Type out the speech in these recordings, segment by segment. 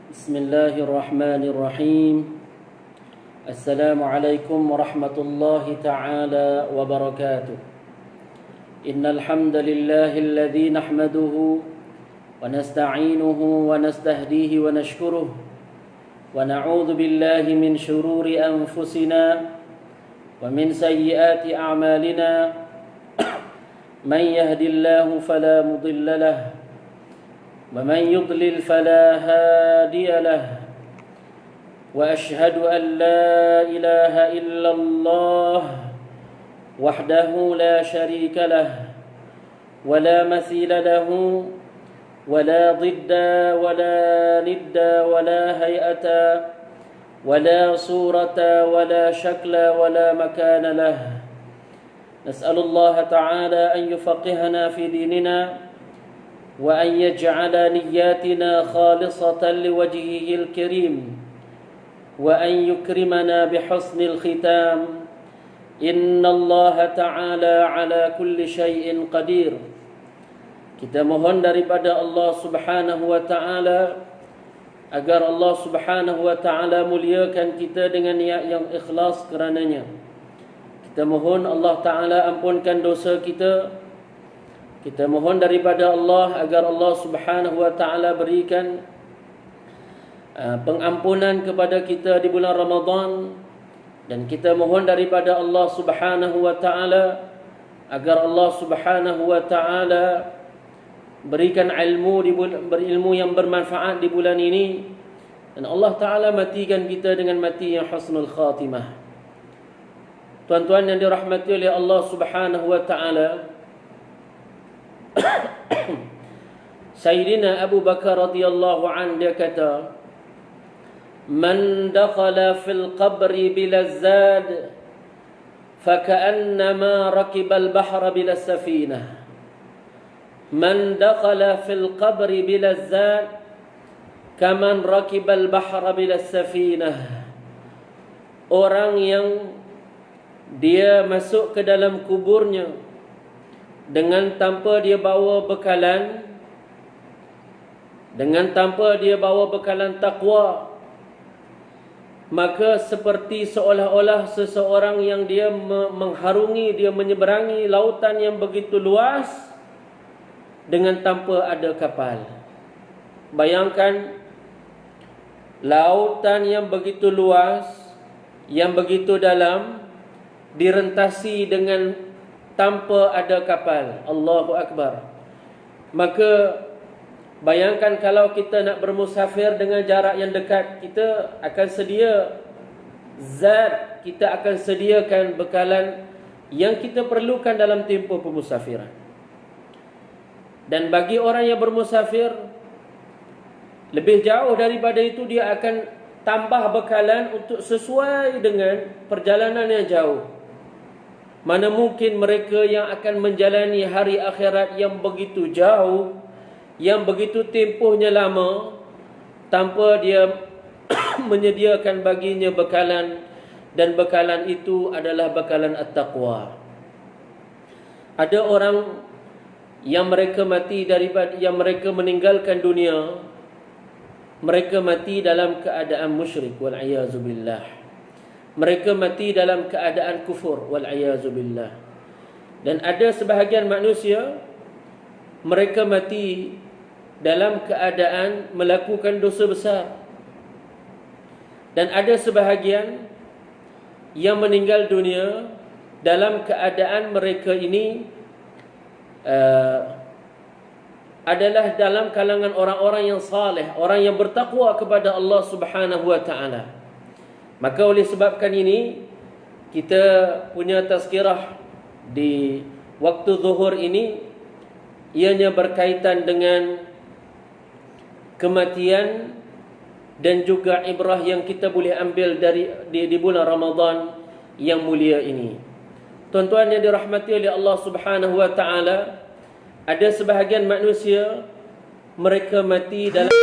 بسم الله الرحمن الرحيم. السلام عليكم ورحمة الله تعالى وبركاته. إن الحمد لله الذي نحمده ونستعينه ونستهديه ونشكره ونعوذ بالله من شرور أنفسنا ومن سيئات أعمالنا. من يهد الله فلا مضل له ومن يضلل فلا هادي له. وأشهد أن لا إله إلا الله وحده لا شريك له ولا مثيل له ولا ضد ولا ند ولا هيئة ولا صورة ولا شكل ولا مكان له. نسأل الله تعالى أن يفقهنا في ديننا وأن يجعل نياتنا خالصة لوجهه الكريم وأن يكرمنا بحسن الختام. إن الله تعالى على كل شيء قدير. Kita mohon daripada Allah Subhanahu wa taala agar Allah Subhanahu wa taala muliakan kita dengan niat yang ikhlas kerananya. Kita mohon Allah taala ampunkan dosa kita. Kita mohon daripada Allah agar Allah Subhanahu wa taala berikan pengampunan kepada kita di bulan Ramadan, dan kita mohon daripada Allah Subhanahu wa taala agar Allah Subhanahu wa taala berikan berilmu yang bermanfaat di bulan ini, dan Allah taala matikan kita dengan mati yang husnul khatimah. Tuan-tuan yang dirahmati oleh Allah Subhanahu wa taala, Sayyidina Abu Bakar radhiyallahu anhu dia kata, "Man dakhala fil qabri bila zad, faka'annama rakiba al-bahra bila safinah. Man dakhala fil qabri bila zad, kaman rakiba al-bahra bila safinah." Orang yang dia masuk ke dalam kuburnya dengan tanpa dia bawa bekalan, takwa, maka seperti seolah-olah seseorang yang dia dia menyeberangi lautan yang begitu luas dengan tanpa ada kapal. Bayangkan lautan yang begitu luas, yang begitu dalam, direntasi dengan tanpa ada kapal. Allahu Akbar. Maka bayangkan kalau kita nak bermusafir dengan jarak yang dekat, kita akan sedia zat, kita akan sediakan bekalan yang kita perlukan dalam tempoh pemusafiran. Dan bagi orang yang bermusafir, lebih jauh daripada itu, dia akan tambah bekalan untuk sesuai dengan perjalanan yang jauh. Mana mungkin mereka yang akan menjalani hari akhirat yang begitu jauh, yang begitu tempohnya lama, tanpa dia menyediakan baginya bekalan, dan bekalan itu adalah bekalan at-taqwa. Ada orang yang mereka mati yang mereka meninggalkan dunia, mereka mati dalam keadaan musyrik, wal-'iyazu billah. Mereka mati dalam keadaan kufur, wal-'iyazu billah. Dan ada sebahagian manusia, mereka mati dalam keadaan melakukan dosa besar. Dan ada sebahagian yang meninggal dunia dalam keadaan mereka ini adalah dalam kalangan orang-orang yang saleh, orang yang bertakwa kepada Allah Subhanahu wa taala. Maka oleh sebabkan ini, kita punya tazkirah di waktu zuhur ini, ianya berkaitan dengan kematian dan juga ibrah yang kita boleh ambil di bulan Ramadan yang mulia ini. Tuan-tuan yang dirahmati oleh Allah Subhanahu wa taala, ada sebahagian manusia mereka mati dalam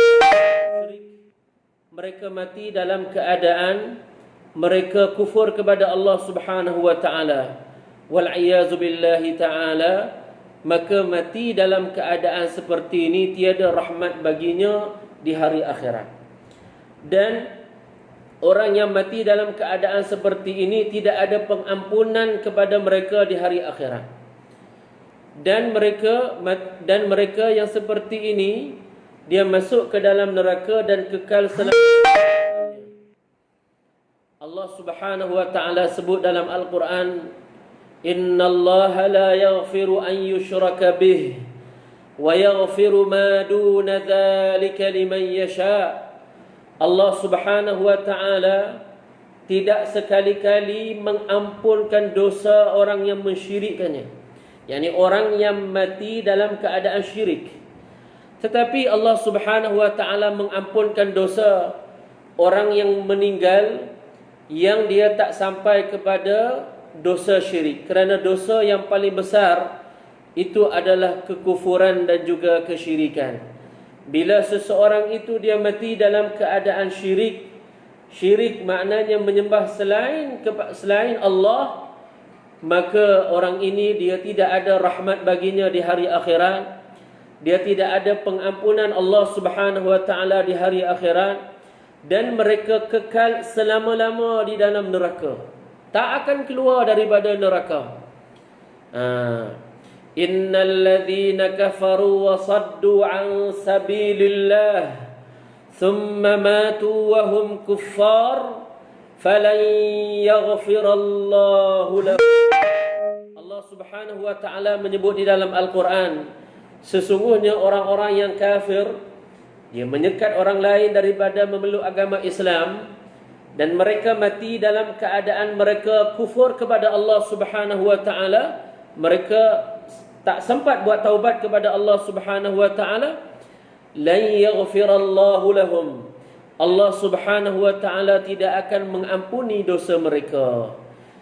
mereka mati dalam keadaan mereka kufur kepada Allah Subhanahu wa taala, wal-'iyazu billahi taala. Maka mati dalam keadaan seperti ini tiada rahmat baginya di hari akhirat. Dan orang yang mati dalam keadaan seperti ini tidak ada pengampunan kepada mereka di hari akhirat. Dan mereka yang seperti ini, dia masuk ke dalam neraka dan kekal selama-lamanya. Allah Subhanahu wa taala sebut dalam Al-Quran, "Innallaha la yaghfiru an yushraka bih wa yaghfiru ma duna dzalika liman yasha." Allah Subhanahu wa taala tidak sekali-kali mengampunkan dosa orang yang mensyirikkannya, yakni orang yang mati dalam keadaan syirik. Tetapi Allah Subhanahu wa taala mengampunkan dosa orang yang meninggal yang dia tak sampai kepada dosa syirik. Kerana dosa yang paling besar itu adalah kekufuran dan juga kesyirikan. Bila seseorang itu dia mati dalam keadaan syirik, syirik maknanya menyembah selain Allah, maka orang ini dia tidak ada rahmat baginya di hari akhirat. Dia tidak ada pengampunan Allah Subhanahu wa taala di hari akhirat, dan mereka kekal selama-lama di dalam neraka. Tak akan keluar daripada neraka. Innal ladzina kafaru wa saddu an sabilillah thumma matu wa hum kuffar falan yaghfirallahu lahum. Allah Subhanahu wa taala menyebut di dalam Al-Quran, sesungguhnya orang-orang yang kafir, dia menyekat orang lain daripada memeluk agama Islam, dan mereka mati dalam keadaan mereka kufur kepada Allah Subhanahu wa taala, mereka tak sempat buat taubat kepada Allah Subhanahu wa taala, lan yaghfirallahu lahum. Allah Subhanahu wa taala tidak akan mengampuni dosa mereka.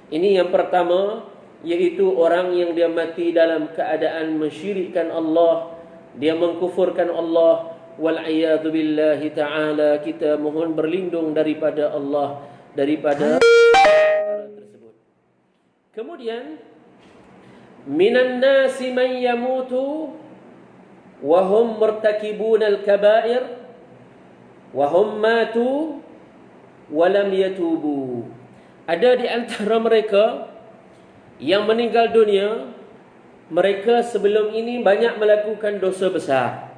Ini yang pertama, iaitu orang yang dia mati dalam keadaan mensyirikkan Allah, dia mengkufurkan Allah. Wal'iyadu billahi ta'ala, kita mohon berlindung daripada Allah daripada perkara tersebut. Kemudian, minan nasi man yamutu wa hum murtakibun al-kaba'ir wa hum matu wa lam yatubu. Ada di antara mereka yang meninggal dunia, mereka sebelum ini banyak melakukan dosa besar.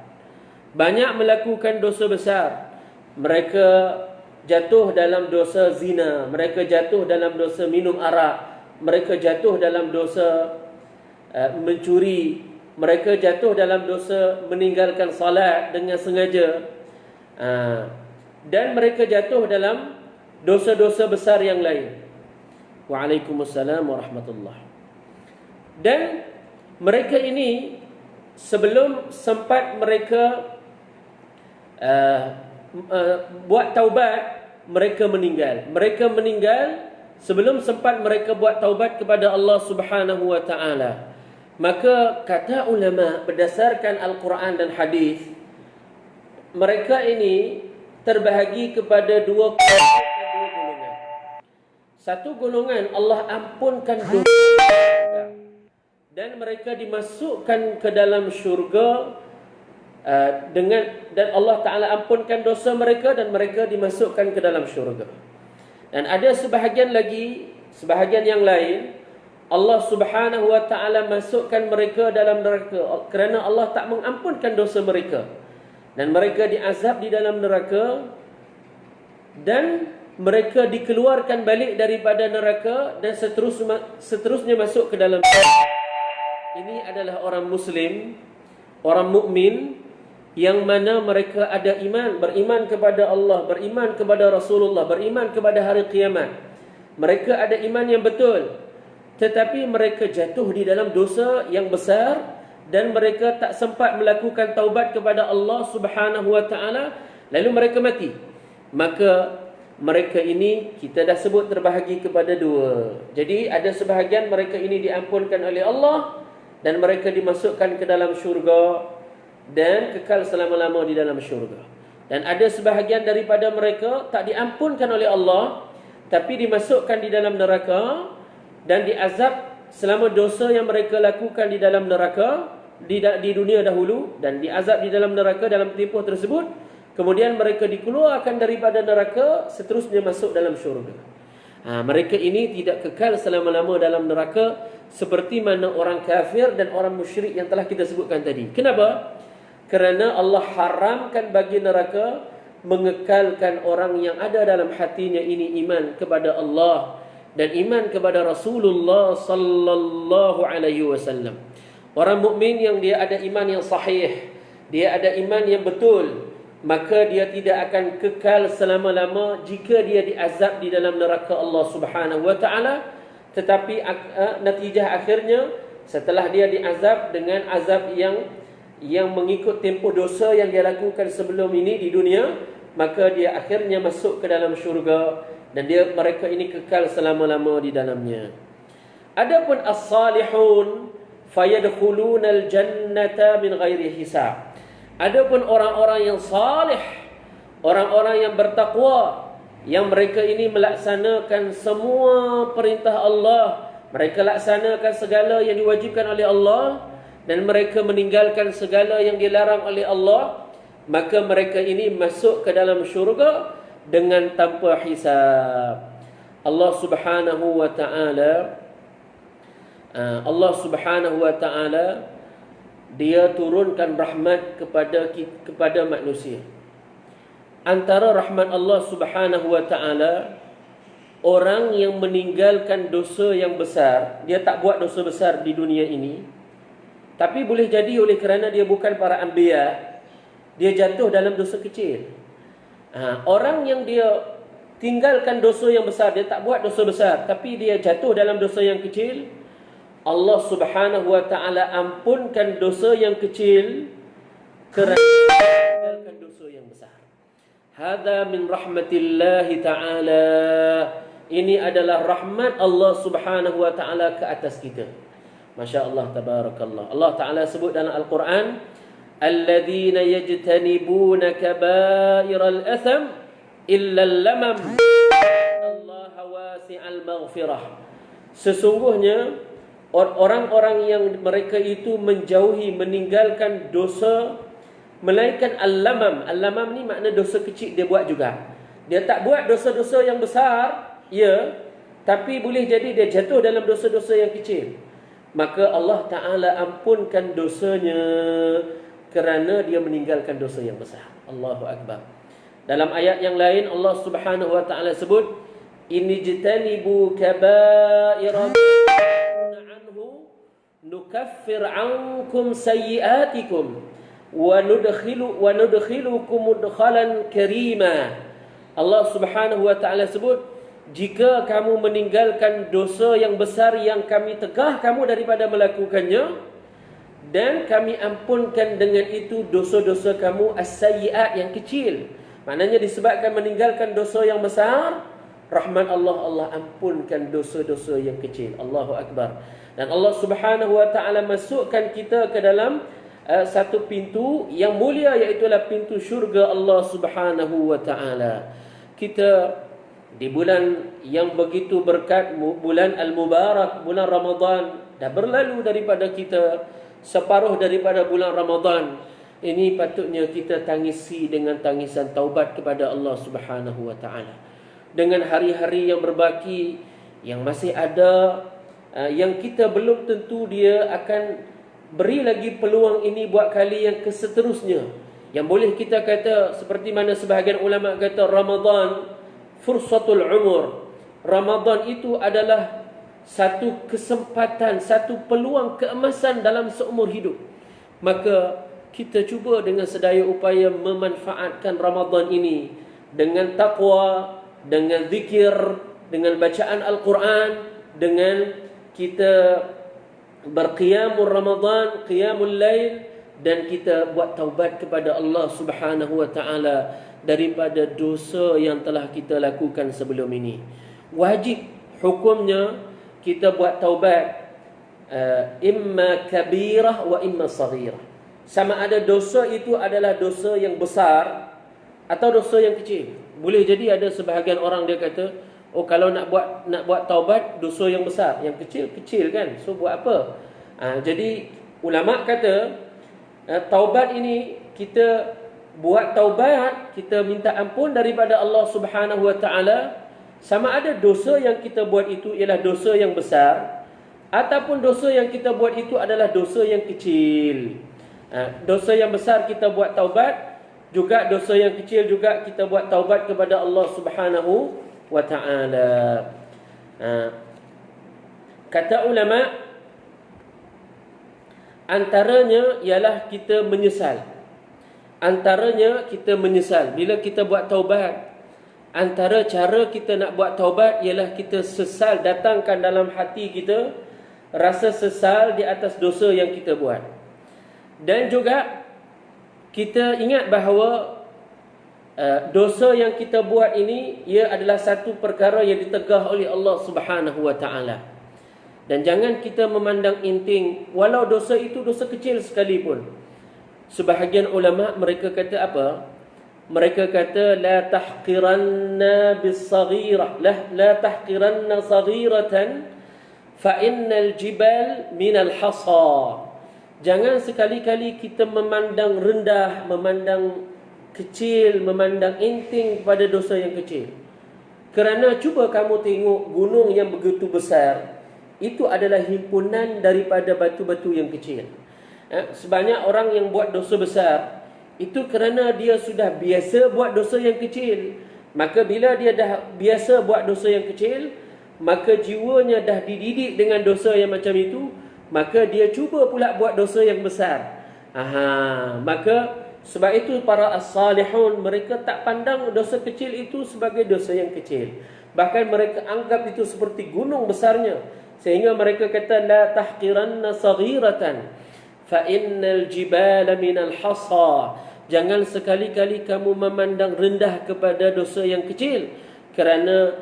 Banyak melakukan dosa besar. Mereka jatuh dalam dosa zina, mereka jatuh dalam dosa minum arak, mereka jatuh dalam dosa mencuri, mereka jatuh dalam dosa meninggalkan salat dengan sengaja, dan mereka jatuh dalam dosa-dosa besar yang lain. Waalaikumsalam warahmatullahi. Dan mereka ini sebelum sempat mereka buat taubat, mereka meninggal. Mereka meninggal sebelum sempat mereka buat taubat kepada Allah Subhanahu wa taala. Maka kata ulama berdasarkan Al-Quran dan hadis, mereka ini terbahagi kepada dua golongan. Satu golongan Allah ampunkan dosa dan mereka dimasukkan ke dalam syurga, dan Allah Ta'ala ampunkan dosa mereka dan mereka dimasukkan ke dalam syurga. Dan ada sebahagian yang lain, Allah Subhanahu wa Ta'ala masukkan mereka dalam neraka kerana Allah tak mengampunkan dosa mereka, dan mereka diazab di dalam neraka, dan mereka dikeluarkan balik daripada neraka, dan seterusnya masuk ke dalam syurga. Ini adalah orang Muslim, orang mukmin, yang mana mereka ada iman, beriman kepada Allah, beriman kepada Rasulullah, beriman kepada hari kiamat. Mereka ada iman yang betul, tetapi mereka jatuh di dalam dosa yang besar, dan mereka tak sempat melakukan taubat kepada Allah Subhanahu wa taala, lalu mereka mati. Maka mereka ini kita dah sebut terbahagi kepada dua. Jadi ada sebahagian mereka ini diampunkan oleh Allah dan mereka dimasukkan ke dalam syurga dan kekal selama-lama di dalam syurga. Dan ada sebahagian daripada mereka tak diampunkan oleh Allah, tapi dimasukkan di dalam neraka dan diazab selama dosa yang mereka lakukan di dalam neraka di dunia dahulu, dan diazab di dalam neraka dalam tempoh tersebut. kemudian mereka dikeluarkan daripada neraka, seterusnya masuk dalam syurga. Mereka ini tidak kekal selama-lama dalam neraka seperti mana orang kafir dan orang musyrik yang telah kita sebutkan tadi. Kenapa? Kerana Allah haramkan bagi neraka mengekalkan orang yang ada dalam hatinya ini iman kepada Allah dan iman kepada Rasulullah sallallahu alaihi wasallam. Orang mukmin yang dia ada iman yang sahih, dia ada iman yang betul, maka dia tidak akan kekal selama-lama jika dia diazab di dalam neraka Allah Subhanahu wa taala. Tetapi natijah akhirnya setelah dia diazab dengan azab yang mengikut tempoh dosa yang dia lakukan sebelum ini di dunia, maka dia akhirnya masuk ke dalam syurga dan mereka ini kekal selama-lama di dalamnya. Adapun as-salihun fayadkhuluna al-jannata min ghairi hisab. Adapun orang-orang yang salih, orang-orang yang bertakwa, yang mereka ini melaksanakan semua perintah Allah, mereka laksanakan segala yang diwajibkan oleh Allah dan mereka meninggalkan segala yang dilarang oleh Allah, maka mereka ini masuk ke dalam syurga dengan tanpa hisab. Allah Subhanahu wa taala dia turunkan rahmat kepada manusia. Antara rahmat Allah Subhanahu wa taala, orang yang meninggalkan dosa yang besar, dia tak buat dosa besar di dunia ini, tapi boleh jadi oleh kerana dia bukan para anbiya, dia jatuh dalam dosa kecil. Orang yang dia tinggalkan dosa yang besar, dia tak buat dosa besar, tapi dia jatuh dalam dosa yang kecil, Allah Subhanahu wa taala ampunkan dosa yang kecil kerana meninggalkan dosa yang besar. Hadza min rahmatillahi taala. Ini adalah rahmat Allah Subhanahu wa taala ke atas kita. Masya-Allah, tabarakallah. Allah taala sebut dalam Al-Quran, alladzina yajtanibuna kaba'iral atham illa al-lamam innallaha wasi'al maghfirah. Sesungguhnya orang-orang yang mereka itu menjauhi, meninggalkan dosa, melainkan al-lamam. Al-lamam ni makna dosa kecil dia buat juga. Dia tak buat dosa-dosa yang besar, ya, tapi boleh jadi dia jatuh dalam dosa-dosa yang kecil. Maka Allah Ta'ala ampunkan dosanya kerana dia meninggalkan dosa yang besar. Allahu Akbar. Dalam ayat yang lain Allah Subhanahu wa Ta'ala sebut, inijtanibu kaba'ira nukaffir ankum sayyiatikum wa nudkhilukum mudkhalan karima. Allah Subhanahu wa taala sebut, jika kamu meninggalkan dosa yang besar yang kami tegah kamu daripada melakukannya, dan kami ampunkan dengan itu dosa-dosa kamu as-sayyiat yang kecil. Maknanya disebabkan meninggalkan dosa yang besar, rahmat Allah ampunkan dosa-dosa yang kecil. Allahu Akbar. Dan Allah Subhanahu wa taala masukkan kita ke dalam satu pintu yang mulia, iaitu pintu syurga Allah Subhanahu wa taala. Kita di bulan yang begitu berkat, bulan al-mubarak, bulan Ramadan, dah berlalu daripada kita separuh daripada bulan Ramadan. Ini patutnya kita tangisi dengan tangisan taubat kepada Allah Subhanahu wa taala. Dengan hari-hari yang berbaki, yang masih ada, yang kita belum tentu dia akan beri lagi peluang ini buat kali yang keseterusnya. Yang boleh kita kata seperti mana sebahagian ulama kata, Ramadan fursatul umur. Ramadan itu adalah satu kesempatan, satu peluang keemasan dalam seumur hidup. Maka kita cuba dengan sedaya upaya memanfaatkan Ramadan ini dengan taqwa, dengan zikir, dengan bacaan Al-Quran, dengan kita berqiyamul Ramadan, qiyamul lail, dan kita buat taubat kepada Allah Subhanahu wa taala daripada dosa yang telah kita lakukan sebelum ini. Wajib hukumnya kita buat taubat, imma kabirah wa imma saghirah. Sama ada dosa itu adalah dosa yang besar atau dosa yang kecil. Boleh jadi ada sebahagian orang dia kata, oh kalau nak buat taubat dosa yang besar, yang kecil kan, so buat apa? Jadi ulama kata taubat ini kita buat taubat, kita minta ampun daripada Allah Subhanahu wa taala, sama ada dosa yang kita buat itu ialah dosa yang besar ataupun dosa yang kita buat itu adalah dosa yang kecil. Dosa yang besar kita buat taubat, juga dosa yang kecil juga kita buat taubat kepada Allah Subhanahu wa taala. Kata ulama, antaranya ialah kita menyesal. Antaranya kita menyesal bila kita buat taubat. Antara cara kita nak buat taubat ialah kita sesal, datangkan dalam hati kita rasa sesal di atas dosa yang kita buat. Dan juga kita ingat bahawa dosa yang kita buat ini ia adalah satu perkara yang ditegah oleh Allah Subhanahu wa taala. Dan jangan kita memandang enteng walau dosa itu dosa kecil sekalipun. Sebahagian ulama mereka kata apa? Mereka kata la tahqiranna bis-saghirah, la tahqiranna saghiratan fa innal jibal minal hasa. Jangan sekali-kali kita memandang rendah, memandang kecil, memandang enteng pada dosa yang kecil. Kerana cuba kamu tengok gunung yang begitu besar, itu adalah himpunan daripada batu-batu yang kecil. Sebanyak orang yang buat dosa besar, itu kerana dia sudah biasa buat dosa yang kecil. Maka bila dia dah biasa buat dosa yang kecil, maka jiwanya dah dididik dengan dosa yang macam itu, maka dia cuba pula buat dosa yang besar. Maka sebab itu para as-salihun mereka tak pandang dosa kecil itu sebagai dosa yang kecil. Bahkan mereka anggap itu seperti gunung besarnya. Sehingga mereka kata la tahqiranna saghiratan fa innal jibala minal hasa. Jangan sekali-kali kamu memandang rendah kepada dosa yang kecil, kerana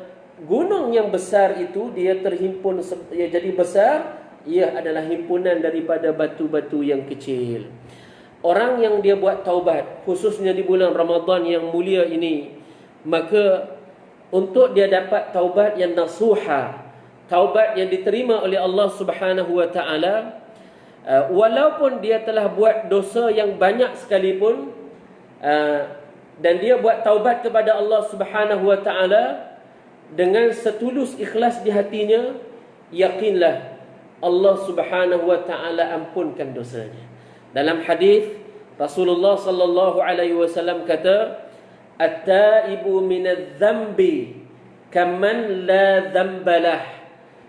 gunung yang besar itu dia terhimpun, dia jadi besar, ia adalah himpunan daripada batu-batu yang kecil. Orang yang dia buat taubat, khususnya di bulan Ramadan yang mulia ini, maka untuk dia dapat taubat yang nasuha, taubat yang diterima oleh Allah Subhanahu wa taala, walaupun dia telah buat dosa yang banyak sekalipun, dan dia buat taubat kepada Allah Subhanahu wa taala dengan setulus ikhlas di hatinya, yakinlah Allah Subhanahu wa taala ampunkan dosanya. Dalam hadis Rasulullah sallallahu alaihi wasallam kata, "At-taibu minadz-dzambi kaman la dzambalah."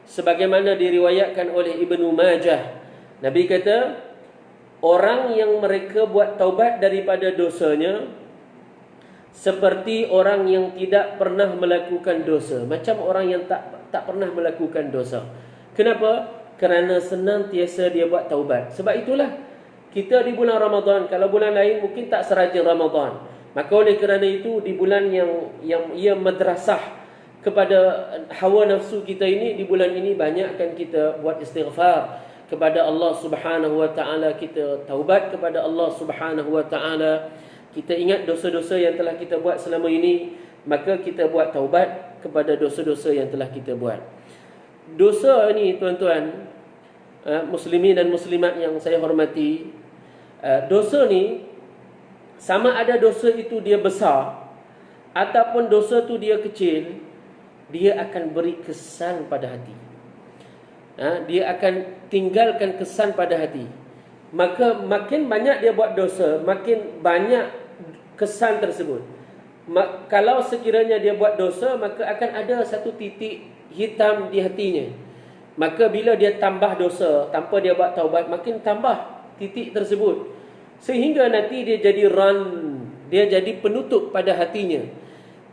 Sebagaimana diriwayatkan oleh Ibnu Majah, Nabi kata, orang yang mereka buat taubat daripada dosanya seperti orang yang tidak pernah melakukan dosa, macam orang yang tak pernah melakukan dosa. Kenapa? Kerana senantiasa dia buat taubat. Sebab itulah kita di bulan Ramadan, kalau bulan lain mungkin tak serajin Ramadan, maka oleh kerana itu di bulan yang ia madrasah kepada hawa nafsu kita ini, di bulan ini banyakkan kita buat istighfar kepada Allah Subhanahu wa taala, kita taubat kepada Allah Subhanahu wa taala, kita ingat dosa-dosa yang telah kita buat selama ini, maka kita buat taubat kepada dosa-dosa yang telah kita buat. Dosa ni tuan-tuan, muslimin dan muslimat yang saya hormati, dosa ni sama ada dosa itu dia besar ataupun dosa tu dia kecil, dia akan beri kesan pada hati. Dia akan tinggalkan kesan pada hati. Maka makin banyak dia buat dosa, makin banyak kesan tersebut. Kalau sekiranya dia buat dosa, maka akan ada satu titik hitam di hatinya. Maka bila dia tambah dosa tanpa dia buat taubat, makin tambah titik tersebut, sehingga nanti dia jadi dia jadi penutup pada hatinya.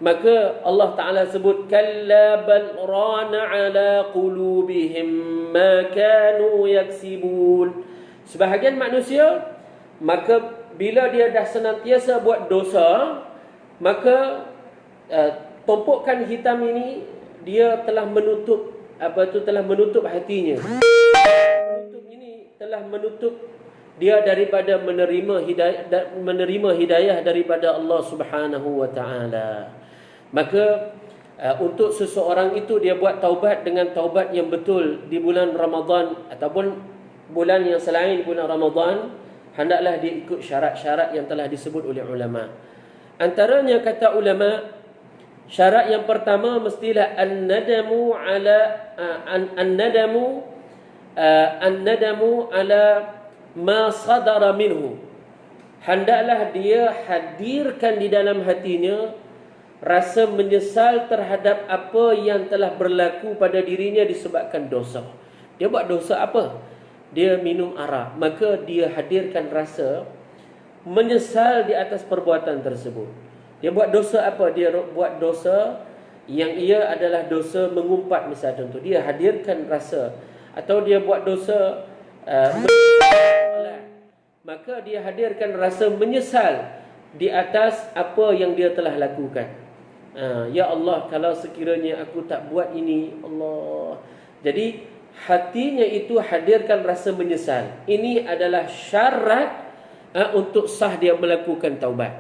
Maka Allah Ta'ala sebut, kalla bal rana ala qulubihim ma kanu yaksibun. Sebahagian manusia, maka bila dia dah senantiasa buat dosa, maka tumpukan hitam ini dia telah menutup telah menutup hatinya. Menutup ini telah menutup dia daripada menerima hidayah daripada Allah Subhanahu wa taala. Maka untuk seseorang itu dia buat taubat dengan taubat yang betul di bulan Ramadan ataupun bulan yang selain bulan Ramadan, hendaklah dia ikut syarat-syarat yang telah disebut oleh ulama. Antaranya kata ulama, syarat yang pertama mestilah an-nadamu ala ma sadara minhu. Hendaklah dia hadirkan di dalam hatinya rasa menyesal terhadap apa yang telah berlaku pada dirinya disebabkan dosa. Dia buat dosa apa? Dia minum arak. Maka dia hadirkan rasa menyesal di atas perbuatan tersebut. Dia buat dosa apa? Dia buat dosa yang ia adalah dosa mengumpat, misalnya contoh. Dia hadirkan rasa. Atau dia buat dosa maka dia hadirkan rasa menyesal di atas apa yang dia telah lakukan. Ya Allah, kalau sekiranya aku tak buat ini, Allah. Jadi hatinya itu hadirkan rasa menyesal. Ini adalah syarat untuk sah dia melakukan taubat.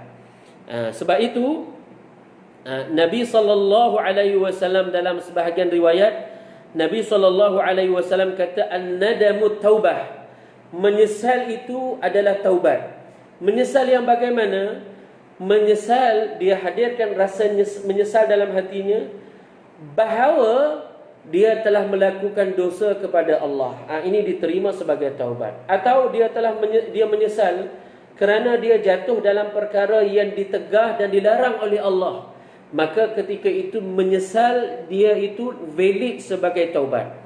Sebab itu Nabi SAW dalam sebahagian riwayat, Nabi SAW kata an-nadamu taubah. Menyesal itu adalah taubat. Menyesal yang bagaimana? Menyesal, dia hadirkan rasa menyesal dalam hatinya bahawa dia telah melakukan dosa kepada Allah. Ini diterima sebagai taubat. Atau dia menyesal kerana dia jatuh dalam perkara yang ditegah dan dilarang oleh Allah. Maka ketika itu menyesal dia itu valid sebagai taubat.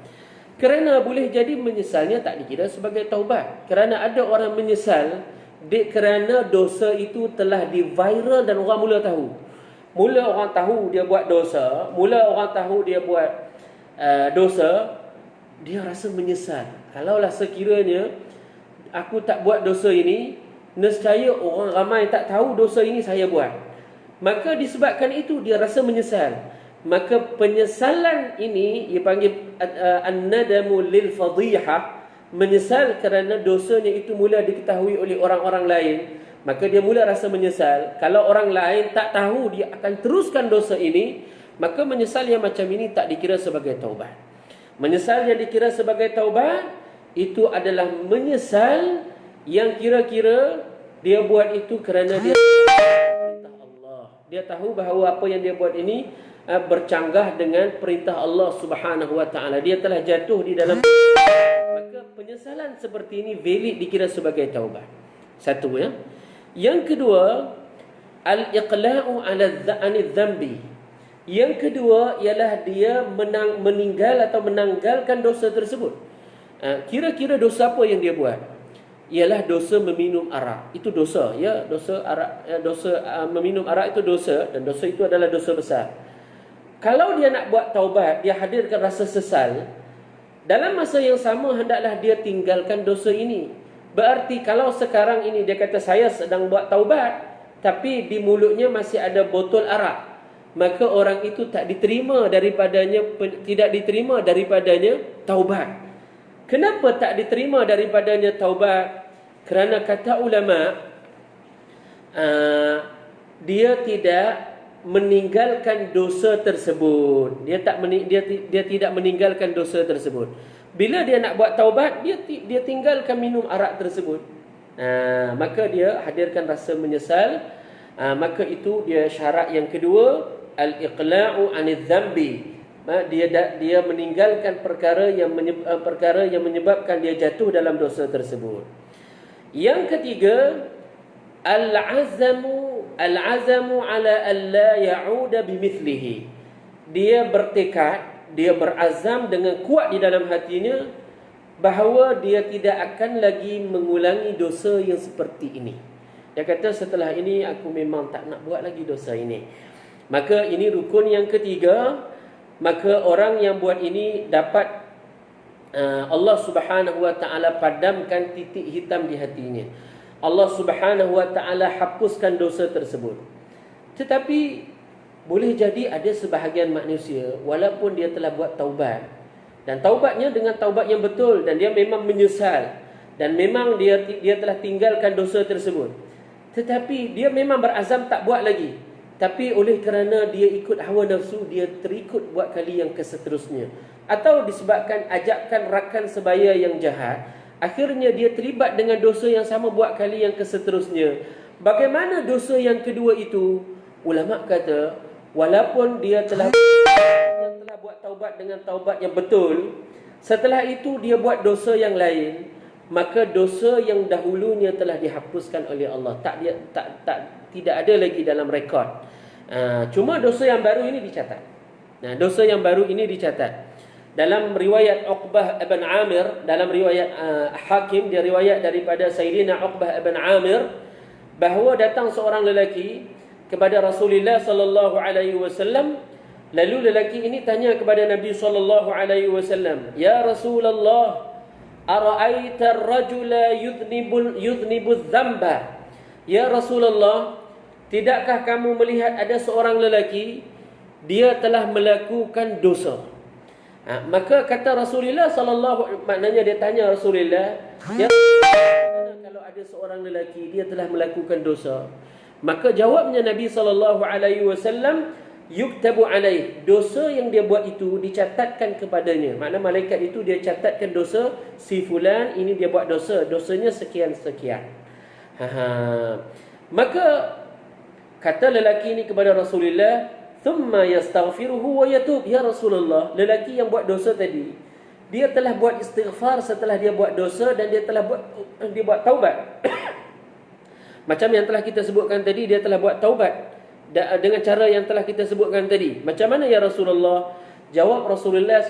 Kerana boleh jadi menyesalnya tak dikira sebagai taubat. Kerana ada orang menyesal kerana dosa itu telah di-viral dan orang mula tahu. Mula orang tahu dia buat dosa, mula orang tahu dia buat dosa, dia rasa menyesal. Kalaulah sekiranya aku tak buat dosa ini, nescaya orang ramai tak tahu dosa ini saya buat. Maka disebabkan itu dia rasa menyesal. Maka penyesalan ini ia panggil an-nadamu lil fadhihah. Menyesal kerana dosanya itu mula diketahui oleh orang-orang lain, maka dia mula rasa menyesal. Kalau orang lain tak tahu, dia akan teruskan dosa ini, maka menyesal yang macam ini tak dikira sebagai taubat. Menyesal yang dikira sebagai taubat itu adalah menyesal yang kira-kira dia buat itu kerana dia perintah Allah. Dia tahu bahawa apa yang dia buat ini bercanggah dengan perintah Allah Subhanahu wa taala. Dia telah jatuh di dalam, maka penyesalan seperti ini valid dikira sebagai taubat. Satu ya. Yang kedua, al-iqla'u 'ani dzambi. Yang kedua ialah dia meninggal atau menanggalkan dosa tersebut. Kira-kira dosa apa yang dia buat? Ialah dosa meminum arak. Itu dosa ya, dosa arak, meminum arak itu dosa, dan dosa itu adalah dosa besar. Kalau dia nak buat taubat, dia hadirkan rasa sesal, dalam masa yang sama hendaklah dia tinggalkan dosa ini. Berarti kalau sekarang ini dia kata saya sedang buat taubat, tapi di mulutnya masih ada botol arak, maka orang itu tak diterima daripadanya, tidak diterima daripadanya taubat. Kenapa tak diterima daripadanya taubat? Kerana kata ulama, dia tidak meninggalkan dosa tersebut. Dia tidak meninggalkan dosa tersebut. Bila dia nak buat taubat, dia tinggalkan minum arak tersebut. Maka dia hadirkan rasa menyesal. Maka itu dia syarat yang kedua, al-iqla'u 'anil dzambi. Dia meninggalkan perkara yang menyebabkan dia jatuh dalam dosa tersebut. Yang ketiga, al-'azamu ala alla ya'uda bimithlihi. Dia bertekad, dia berazam dengan kuat di dalam hatinya bahawa dia tidak akan lagi mengulangi dosa yang seperti ini. Dia kata setelah ini aku memang tak nak buat lagi dosa ini. Maka ini rukun yang ketiga. Maka orang yang buat ini dapat Allah Subhanahu wa taala padamkan titik hitam di hatinya. Allah Subhanahu wa taala hapuskan dosa tersebut. Tetapi boleh jadi ada sebahagian manusia walaupun dia telah buat taubat, dan taubatnya dengan taubat yang betul, dan dia memang menyesal, dan memang dia telah tinggalkan dosa tersebut, tetapi dia memang berazam tak buat lagi. Tapi oleh kerana dia ikut hawa nafsu, dia terikut buat kali yang keseterusnya, atau disebabkan ajakan rakan sebaya yang jahat, akhirnya dia terlibat dengan dosa yang sama buat kali yang keseterusnya. Bagaimana dosa yang kedua itu? Ulama kata, walaupun dia telah buat taubat dengan taubat yang betul, setelah itu dia buat dosa yang lain, maka dosa yang dahulunya telah dihapuskan oleh Allah. Tidak ada lagi dalam rekod. Cuma dosa yang baru ini dicatat. Dosa yang baru ini dicatat. Dalam riwayat Uqbah ibn Amir, dalam riwayat Hakim, dia riwayat daripada Sayyidina Uqbah ibn Amir, bahawa datang seorang lelaki kepada Rasulullah sallallahu alaihi wasallam. Lalu lelaki ini tanya kepada Nabi sallallahu alaihi wasallam, "Ya Rasulullah, ara'aita ar-rajula yudhnibu dhanba?" Ya Rasulullah, tidakkah kamu melihat ada seorang lelaki, dia telah melakukan dosa? Maka kata Rasulullah sallallahu, maknanya dia tanya Rasulullah, ya kalau ada seorang lelaki dia telah melakukan dosa, maka jawabnya Nabi sallallahu alaihi wasallam, yuktabu alaih, dosa yang dia buat itu dicatatkan kepadanya. Makna malaikat itu dia catatkan dosa si fulan ini dia buat dosa, dosanya sekian-sekian. Maka kata lelaki ini kepada Rasulullah, thumma yastaghfiruhu wa yatub. Ya Rasulullah, lelaki yang buat dosa tadi, dia telah buat istighfar setelah dia buat dosa dan dia buat taubat. Macam yang telah kita sebutkan tadi, dia telah buat taubat dengan cara yang telah kita sebutkan tadi. Macam mana ya Rasulullah? Jawab Rasulullah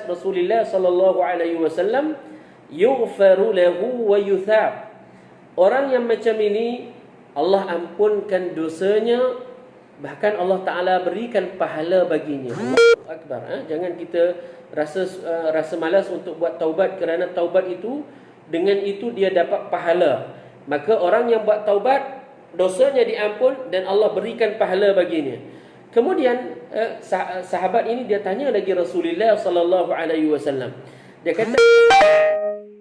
sallallahu alaihi wasallam, yughfaru lahu wa yuthab. Orang yang macam ini Allah ampunkan dosanya, bahkan Allah Taala berikan pahala baginya. Allahu akbar. Jangan kita rasa malas untuk buat taubat, kerana taubat itu dengan itu dia dapat pahala. Maka orang yang buat taubat, dosanya diampun dan Allah berikan pahala baginya. Kemudian sahabat ini dia tanya lagi Rasulullah sallallahu alaihi wasallam. Dia kata,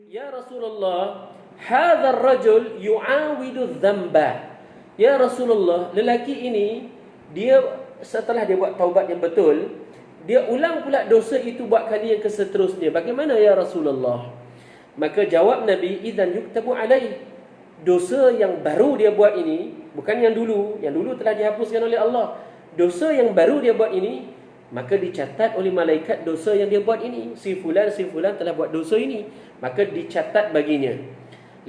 "Ya Rasulullah, hadzal rajul yu'awidu dhanba." Ya Rasulullah, lelaki ini dia setelah dia buat taubat yang betul, dia ulang pula dosa itu buat kali yang keseterusnya. Bagaimana ya Rasulullah? Maka jawab Nabi, "Idzan yuktabu alaih." Dosa yang baru dia buat ini, bukan yang dulu telah dihapuskan oleh Allah. Dosa yang baru dia buat ini, maka dicatat oleh malaikat dosa yang dia buat ini. Si fulan telah buat dosa ini, maka dicatat baginya.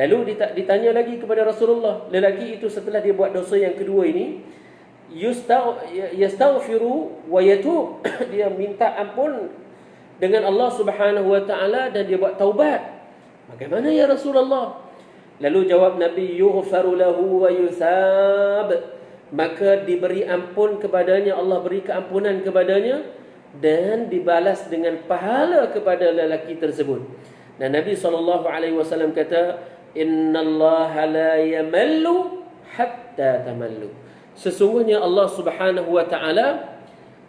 Lalu ditanya lagi kepada Rasulullah, lelaki itu setelah dia buat dosa yang kedua ini, yastaghfiru wa yatub. Dia minta ampun dengan Allah Subhanahu wa taala dan dia buat taubat. Bagaimana ya Rasulullah? Lalu jawab Nabi, yughfaru lahu wa yuthab. Maka diberi ampun kepadanya, Allah beri keampunan kepadanya dan dibalas dengan pahala kepada lelaki tersebut. Dan Nabi SAW kata, innallaha la yamallu hatta tamallu. Sesungguhnya Allah Subhanahu wa taala,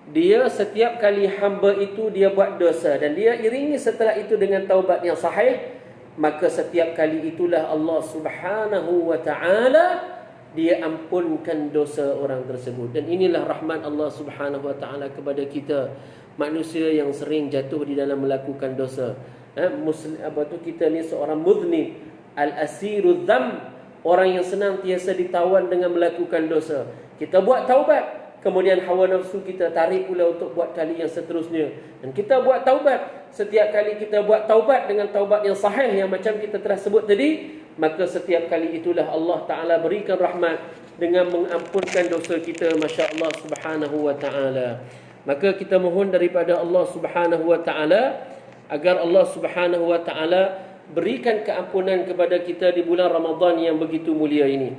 dia setiap kali hamba itu dia buat dosa dan dia iringi setelah itu dengan taubat yang sahih, maka setiap kali itulah Allah Subhanahu wa taala dia ampunkan dosa orang tersebut. Dan inilah rahmat Allah Subhanahu wa taala kepada kita manusia yang sering jatuh di dalam melakukan dosa. Kita ni seorang mudhnib, al-asiru dzam, orang yang senantiasa ditawan dengan melakukan dosa. Kita buat taubat, kemudian hawa nafsu kita tarik pula untuk buat kali yang seterusnya. Dan kita buat taubat. Setiap kali kita buat taubat dengan taubat yang sahih yang macam kita telah sebut tadi, maka setiap kali itulah Allah Ta'ala berikan rahmat dengan mengampunkan dosa kita. Masya Allah Subhanahu wa ta'ala. Maka kita mohon daripada Allah Subhanahu wa ta'ala agar Allah Subhanahu wa ta'ala berikan keampunan kepada kita di bulan Ramadan yang begitu mulia ini.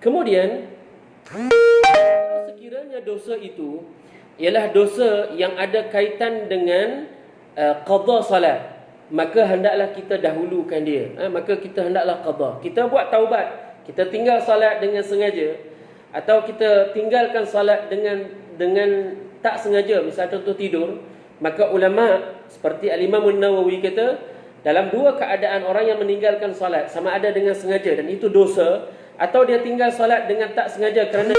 Kemudian, sekiranya dosa itu ialah dosa yang ada kaitan dengan qada salat, maka hendaklah kita dahulukan dia. Maka kita hendaklah qada. Kita buat taubat, kita tinggal salat dengan sengaja, atau kita tinggalkan salat dengan tak sengaja, misalnya contoh tidur, maka ulama seperti Al-Imam An-Nawawi kata, dalam dua keadaan orang yang meninggalkan salat, sama ada dengan sengaja dan itu dosa, atau dia tinggal salat dengan tak sengaja kerana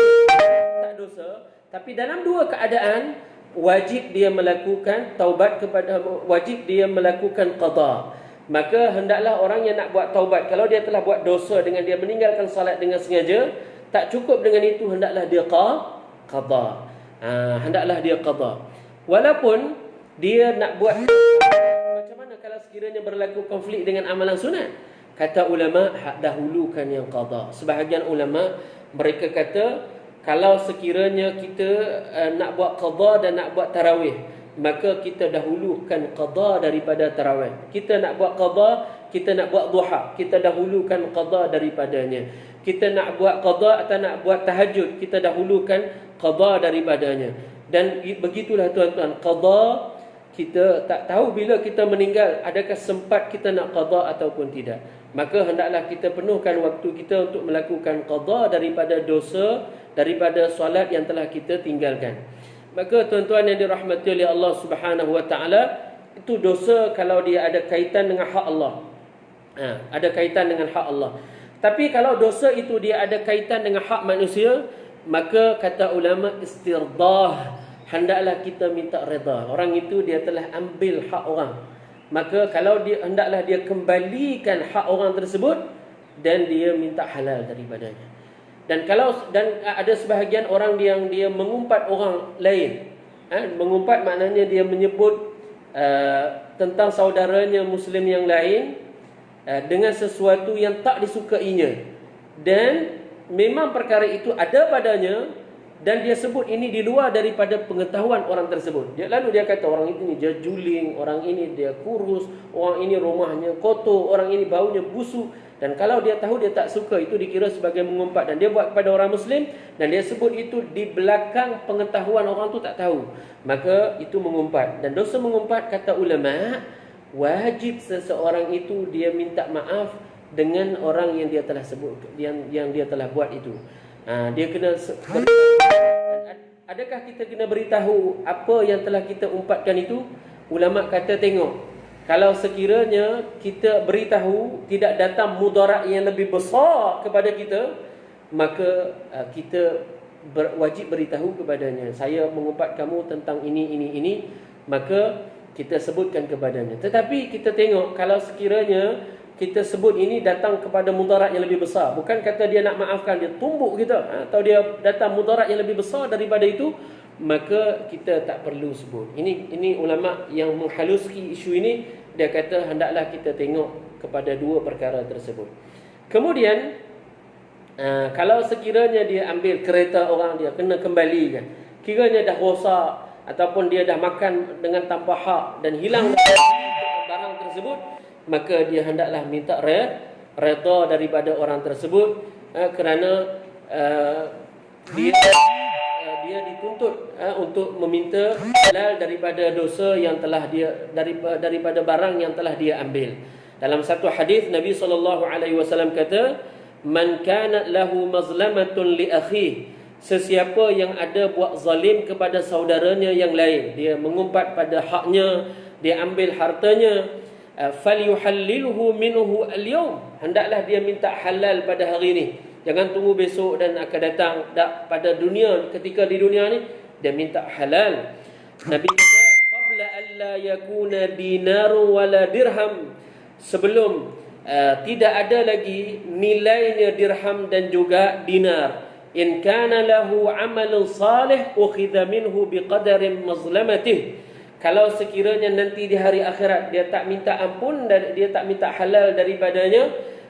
tak dosa, tapi dalam dua keadaan wajib dia melakukan taubat wajib dia melakukan qada. Maka hendaklah orang yang nak buat taubat, kalau dia telah buat dosa dengan dia meninggalkan salat dengan sengaja, tak cukup dengan itu, hendaklah dia qada. Hendaklah dia qada. Walaupun dia nak buat, macam mana kalau sekiranya berlaku konflik dengan amalan sunat? Kata ulama, dahulukan yang qada. Sebahagian ulama mereka kata, kalau sekiranya kita nak buat qada dan nak buat tarawih, maka kita dahulukan qada daripada tarawih. Kita nak buat qada, kita nak buat duha, kita dahulukan qada daripadanya. Kita nak buat qada atau nak buat tahajud, kita dahulukan qada daripadanya. Dan begitulah tuan-tuan, qada, kita tak tahu bila kita meninggal, adakah sempat kita nak qada ataupun tidak. Maka hendaklah kita penuhkan waktu kita untuk melakukan qada daripada dosa, daripada solat yang telah kita tinggalkan. Maka tuan-tuan yang dirahmati oleh Allah Subhanahu wa taala, itu dosa kalau dia ada kaitan dengan hak Allah. Ada kaitan dengan hak Allah. Tapi kalau dosa itu dia ada kaitan dengan hak manusia, maka kata ulama istirdah, hendaklah kita minta redha. Orang itu dia telah ambil hak orang. Maka kalau dia, hendaklah dia kembalikan hak orang tersebut dan dia minta halal daripadanya. Dan ada sebahagian orang yang dia mengumpat orang lain. Mengumpat maknanya dia menyebut tentang saudaranya Muslim yang lain dengan sesuatu yang tak disukainya. Dan memang perkara itu ada padanya, dan dia sebut ini di luar daripada pengetahuan orang tersebut. Lalu dia kata orang ini dia juling, orang ini dia kurus, orang ini rumahnya kotor, orang ini baunya busuk. Dan kalau dia tahu dia tak suka, itu dikira sebagai mengumpat. Dan dia buat kepada orang Muslim, dan dia sebut itu di belakang pengetahuan orang tu tak tahu. Maka itu mengumpat. Dan dosa mengumpat, kata ulama, wajib seseorang itu dia minta maaf dengan orang yang dia telah sebut, yang dia telah buat itu. Dia kena adakah kita kena beritahu apa yang telah kita umpatkan itu? Ulama kata tengok, kalau sekiranya kita beritahu tidak datang mudarat yang lebih besar kepada kita, maka kita wajib beritahu kepadanya, saya mengumpat kamu tentang ini, maka kita sebutkan kepadanya. Tetapi kita tengok, kalau sekiranya kita sebut ini datang kepada mudarat yang lebih besar, bukan kata dia nak maafkan, dia tumbuk kita, atau dia datang mudarat yang lebih besar daripada itu, maka kita tak perlu sebut. Ini ulama yang menghaluski isu ini, dia kata hendaklah kita tengok kepada dua perkara tersebut. Kemudian kalau sekiranya dia ambil kereta orang, dia kena kembalikan. Kiranya dah rosak ataupun dia dah makan dengan tanpa hak dan hilang barang tersebut, maka dia hendaklah minta redha daripada orang tersebut, kerana dia dituntut untuk meminta halal daripada dosa yang telah dia daripada barang yang telah dia ambil. Dalam satu hadis Nabi SAW kata, man kanat lahu mazlamatun li akhihi, sesiapa yang ada buat zalim kepada saudaranya yang lain, dia mengumpat pada haknya, dia ambil hartanya, falyuhallilhu minhu al-yawm, hendaklah dia minta halal pada hari ini. Jangan tunggu besok dan akan datang. Pada dunia, ketika di dunia ni dia minta halal. Nabi kata qabla alla yakuna dinaru wala dirham, sebelum tidak ada lagi nilainya dirham dan juga dinar. In kana lahu amalun salih ukhidha minhu biqadarin mazlamatih, kalau sekiranya nanti di hari akhirat dia tak minta ampun dan dia tak minta halal daripadanya,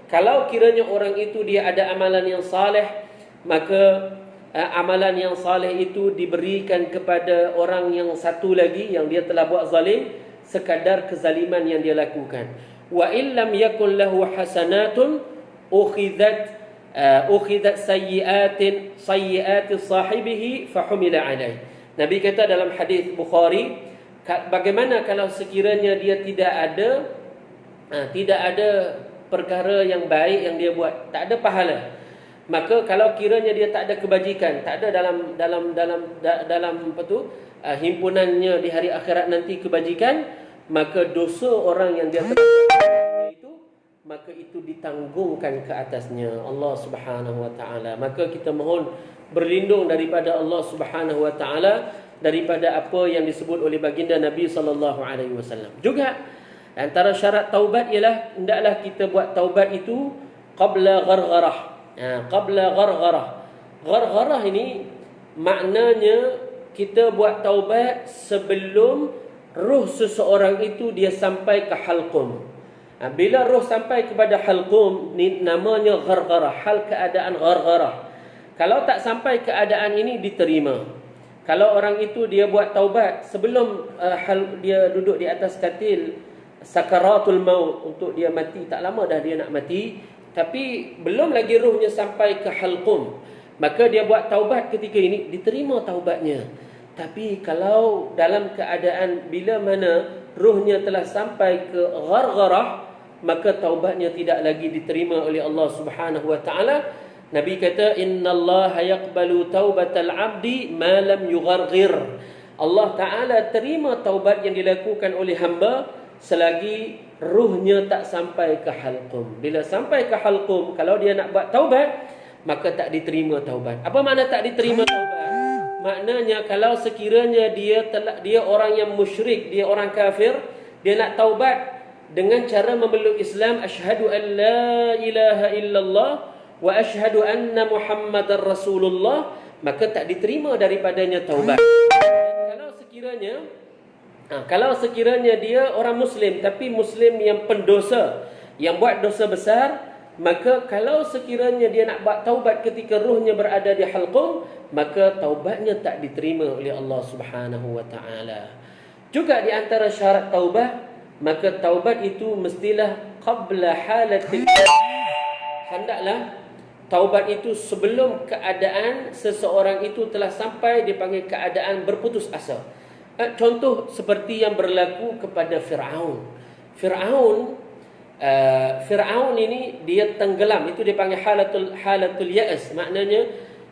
kalau kiranya orang itu dia ada amalan yang saleh, maka amalan yang saleh itu diberikan kepada orang yang satu lagi yang dia telah buat zalim sekadar kezaliman yang dia lakukan. Wa illam yakun lahu hasanatun ukhidat sayyi'ati sahibihi fahumila alaih. Nabi kata dalam hadis Bukhari, bagaimana kalau sekiranya dia tidak ada perkara yang baik yang dia buat, tak ada pahala, maka kalau kiranya dia tak ada kebajikan, tak ada dalam apa tu himpunannya di hari akhirat nanti kebajikan, maka dosa orang yang dia telah itu, maka itu ditanggungkan ke atasnya Allah Subhanahu wa taala. Maka kita mohon berlindung daripada Allah Subhanahu wa taala daripada apa yang disebut oleh baginda Nabi sallallahu alaihi wasallam. Juga Antara syarat taubat ialah hendaklah kita buat taubat itu qabla ghargharah. Qabla ghargharah. Ghargharah ini maknanya kita buat taubat sebelum roh seseorang itu dia sampai ke halqum. Bila roh sampai kepada halqum, ni namanya ghargharah, hal keadaan ghargharah. Kalau tak sampai keadaan ini diterima. Kalau orang itu dia buat taubat sebelum dia duduk di atas katil sakaratul maut, untuk dia mati, tak lama dah dia nak mati, tapi belum lagi rohnya sampai ke halqum, maka dia buat taubat ketika ini, diterima taubatnya. Tapi kalau dalam keadaan bila mana rohnya telah sampai ke ghargharah, maka taubatnya tidak lagi diterima oleh Allah Subhanahu wa taala. Nabi kata, innallaha yaqbalu taubatal abdi ma lam yugharghir. Allah taala terima taubat yang dilakukan oleh hamba selagi ruhnya tak sampai ke halqum. Bila sampai ke halqum, kalau dia nak buat taubat, maka tak diterima taubat. Apa makna tak diterima taubat? Maknanya kalau sekiranya dia orang yang musyrik, dia orang kafir, dia nak taubat dengan cara memeluk Islam, asyhadu an la ilaha illallah wa asyhadu anna Muhammadar Rasulullah, maka tak diterima daripadanya taubat. Dan kalau sekiranya dia orang Muslim, tapi Muslim yang pendosa, yang buat dosa besar, maka kalau sekiranya dia nak buat taubat ketika ruhnya berada di halqum, maka taubatnya tak diterima oleh Allah Subhanahu wa taala. Juga di antara syarat taubat, maka taubat itu mestilah qabla halatil, hendaklah taubat itu sebelum keadaan seseorang itu telah sampai dipanggil keadaan berputus asa. Contoh seperti yang berlaku kepada Fir'aun. Fir'aun ini dia tenggelam, itu dipanggil halatul ya'as. Maknanya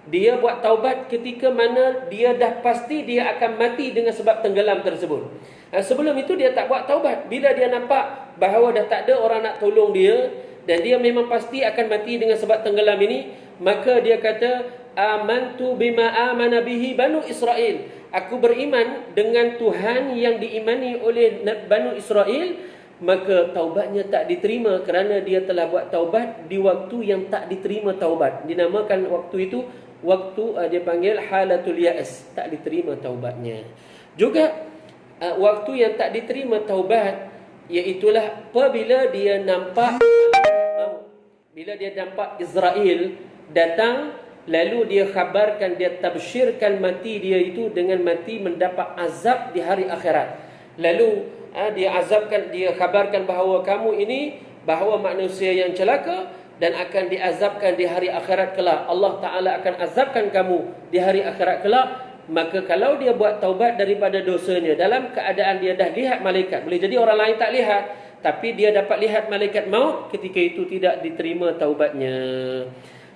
dia buat taubat ketika mana dia dah pasti dia akan mati dengan sebab tenggelam tersebut. Sebelum itu dia tak buat taubat. Bila dia nampak bahawa dah tak ada orang nak tolong dia dan dia memang pasti akan mati dengan sebab tenggelam ini, maka dia kata, amantu bima amana bihi Banu Israel. Aku beriman dengan Tuhan yang diimani oleh Banu Israel. Maka taubatnya tak diterima kerana dia telah buat taubat di waktu yang tak diterima taubat. Dinamakan waktu itu waktu dia panggil halatul ya'as, tak diterima taubatnya. Juga waktu yang tak diterima taubat, iaitulah apabila dia nampak bila dia nampak Israel datang, lalu dia khabarkan, dia tabsyirkan mati dia itu dengan mati mendapat azab di hari akhirat. Lalu dia azabkan, dia khabarkan bahawa kamu ini, bahawa manusia yang celaka dan akan diazabkan di hari akhirat kelak. Allah Ta'ala akan azabkan kamu di hari akhirat kelak. Maka kalau dia buat taubat daripada dosanya dalam keadaan dia dah lihat malaikat, boleh jadi orang lain tak lihat, tapi dia dapat lihat malaikat maut, ketika itu tidak diterima taubatnya.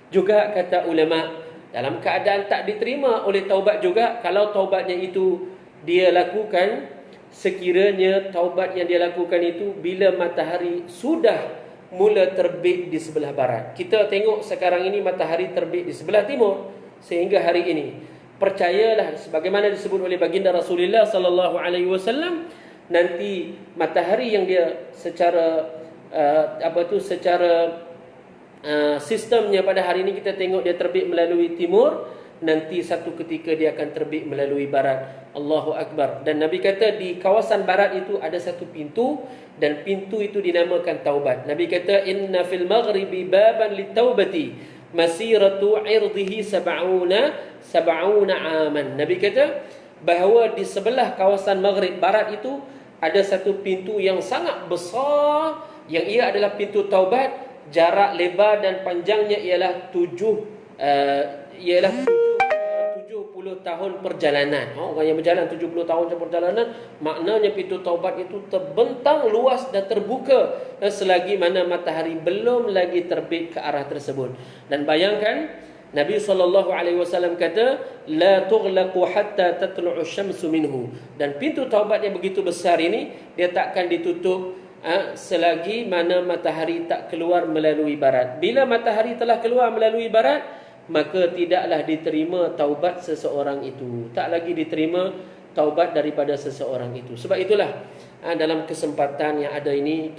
Juga kata ulama, dalam keadaan tak diterima oleh taubat juga, kalau taubatnya itu dia lakukan sekiranya taubat yang dia lakukan itu bila matahari sudah mula terbit di sebelah barat. Kita tengok sekarang ini matahari terbit di sebelah timur sehingga hari ini. Percayalah, sebagaimana disebut oleh baginda Rasulullah sallallahu alaihi wasallam, nanti matahari yang dia secara sistemnya pada hari ini kita tengok dia terbit melalui timur, nanti satu ketika dia akan terbit melalui barat. Allahu Akbar. Dan Nabi kata di kawasan barat itu ada satu pintu, dan pintu itu dinamakan taubat. Nabi kata, inna fil maghribi baban litaubati masiratu irdihi sab'una aman. Nabi kata bahawa di sebelah kawasan maghrib barat itu ada satu pintu yang sangat besar, yang ia adalah pintu taubat. Jarak lebar dan panjangnya ialah 70 tahun perjalanan. Orang yang berjalan 70 tahun perjalanan, maknanya pintu taubat itu terbentang luas dan terbuka selagi mana matahari belum lagi terbit ke arah tersebut. Dan bayangkan Nabi SAW kata, la tughlaqu hatta tatlu'u syamsu minhu. Dan pintu taubat yang begitu besar ini, dia takkan ditutup selagi mana matahari tak keluar melalui barat. Bila matahari telah keluar melalui barat, maka tidaklah diterima taubat seseorang itu. Tak lagi diterima taubat daripada seseorang itu. Sebab itulah dalam kesempatan yang ada ini,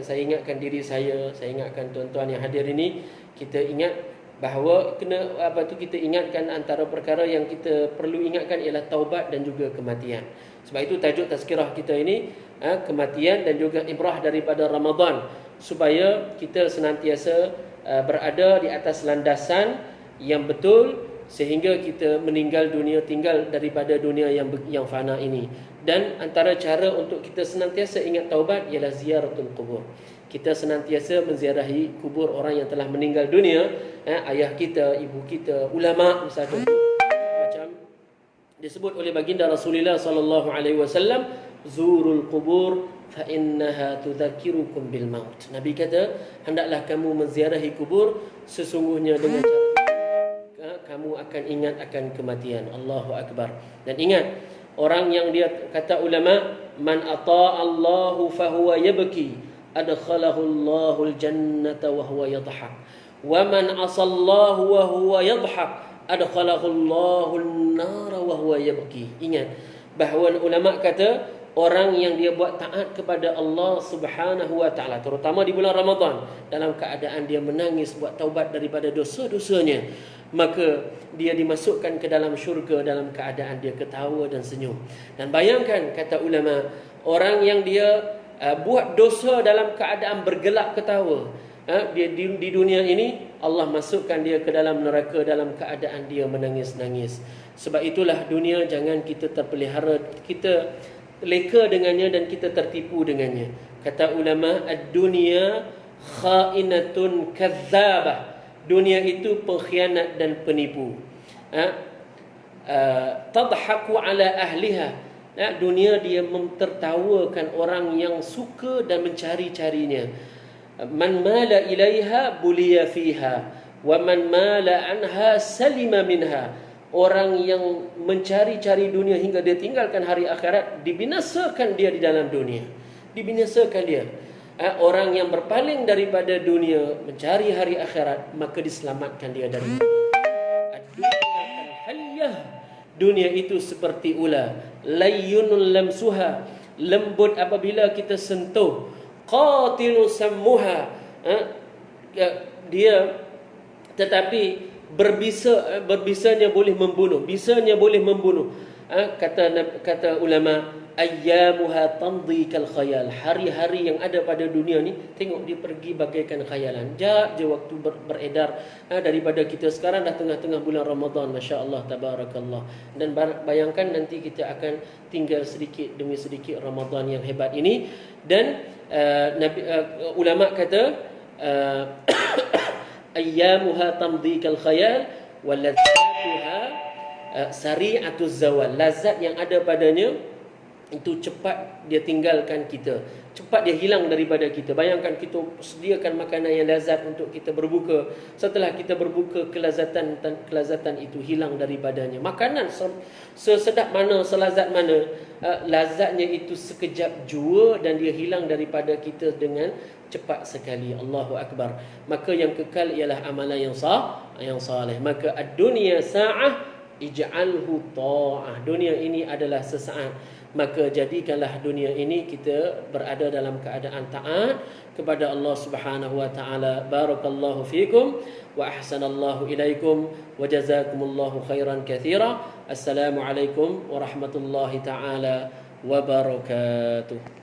saya ingatkan diri saya ingatkan tuan-tuan yang hadir ini, kita ingat bahawa kita ingatkan antara perkara yang kita perlu ingatkan ialah taubat dan juga kematian. Sebab itu tajuk tazkirah kita ini kematian dan juga ibrah daripada Ramadan, supaya kita senantiasa berada di atas landasan yang betul sehingga kita meninggal dunia, tinggal daripada dunia yang fana ini. Dan antara cara untuk kita senantiasa ingat taubat ialah ziaratul kubur. Kita senantiasa menziarahi kubur orang yang telah meninggal dunia, ayah kita, ibu kita, ulama misalnya. Macam disebut oleh baginda Rasulullah sallallahu alaihi wasallam, zurul kubur fa innaha tudzakirukum bil maut. Nabi kata, hendaklah kamu menziarahi kubur, sesungguhnya dengan cara kamu akan ingat akan kematian. Allahu akbar. Dan ingat, orang yang dia kata ulama, man ata'a Allahu fa huwa yabki adkhalahu Allahul jannata wa huwa yadhhak, wa man asallahu wa huwa yadhhak adkhalahu Allahun nara wa huwa yabki. Ingat bahawa ulama kata orang yang dia buat taat kepada Allah Subhanahu wa taala, terutama di bulan Ramadan, dalam keadaan dia menangis buat taubat daripada dosa-dosanya, maka dia dimasukkan ke dalam syurga dalam keadaan dia ketawa dan senyum. Dan bayangkan, kata ulama, orang yang dia buat dosa dalam keadaan bergelak ketawa, dia di dunia ini Allah masukkan dia ke dalam neraka dalam keadaan dia menangis-nangis. Sebab itulah dunia jangan kita terpelihara, kita leka dengannya dan kita tertipu dengannya. Kata ulama, ad-dunya khainatun kadzabah. Dunia itu pengkhianat dan penipu. Tadhaku ala ahliha. Dunia dia mentertawakan orang yang suka dan mencari-carinya. Man mala ilaiha buliya fiha, wa man mala anha salima minha. Orang yang mencari-cari dunia hingga dia tinggalkan hari akhirat, dibinasakan dia di dalam dunia. Dibinasakan dia. Orang yang berpaling daripada dunia, mencari hari akhirat, maka diselamatkan dia dari dunia. Ad-dunya al-hayyah. Dunia itu seperti ular, layyunul lamsuha, lembut apabila kita sentuh, qatilu sammuha, dia tetapi berbisanya boleh membunuh, bisanya boleh membunuh. Kata ulama, ayyamuha tamdi kal khayal. Hari-hari yang ada pada dunia ni, tengok dia pergi bagaikan khayalan. Jap je waktu beredar daripada kita. Sekarang dah tengah-tengah bulan Ramadan, masya-Allah, tabarakallah. Dan bayangkan nanti kita akan tinggal sedikit demi sedikit Ramadan yang hebat ini. Dan ulama kata ayyamuha tamdi kal khayal wa ladzatuha sari'atuz zawal. Lazat yang ada padanya itu cepat dia tinggalkan kita, cepat dia hilang daripada kita. Bayangkan kita sediakan makanan yang lazat untuk kita berbuka, setelah kita berbuka kelazatan itu hilang daripadanya. Makanan sesedap mana, selazat mana, lazatnya itu sekejap jua dan dia hilang daripada kita dengan cepat sekali. Allahu akbar. Maka yang kekal ialah amalan yang saleh. Maka ad-dunya sa'ah ij'alhu ta'ah. Dunia ini adalah sesaat, maka jadikanlah dunia ini kita berada dalam keadaan taat kepada Allah Subhanahu wa taala. Barakallahu fikum wa ahsanallahu ilaikum wa jazakumullahu khairan katsira. Assalamualaikum warahmatullahi taala wabarakatuh.